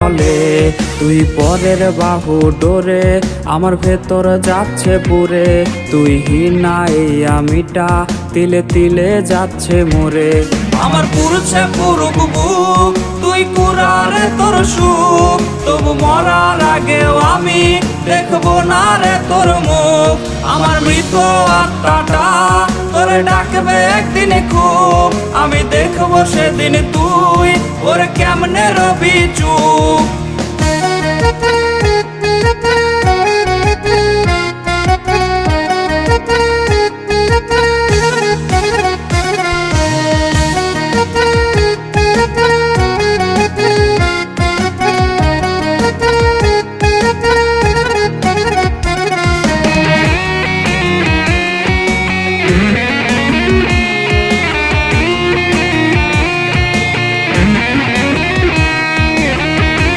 বলে তুই পরের বাহু ডোরে আমার ভেতর যাচ্ছে পুরে তুই হিনা এই আমিটা তিলে তিলে যাচ্ছে মোরে আমার পুরুষে পুরুক বুক তুই কুরারে তোর সুখ তবু মরার আগেও আমি দেখবো না রে তোর মুখ আমার মৃত আত্মাটা তোরে ডাকবে একদিন খুব আমি দেখবো সেদিন তুই ওরে কেমনে রবি চুপ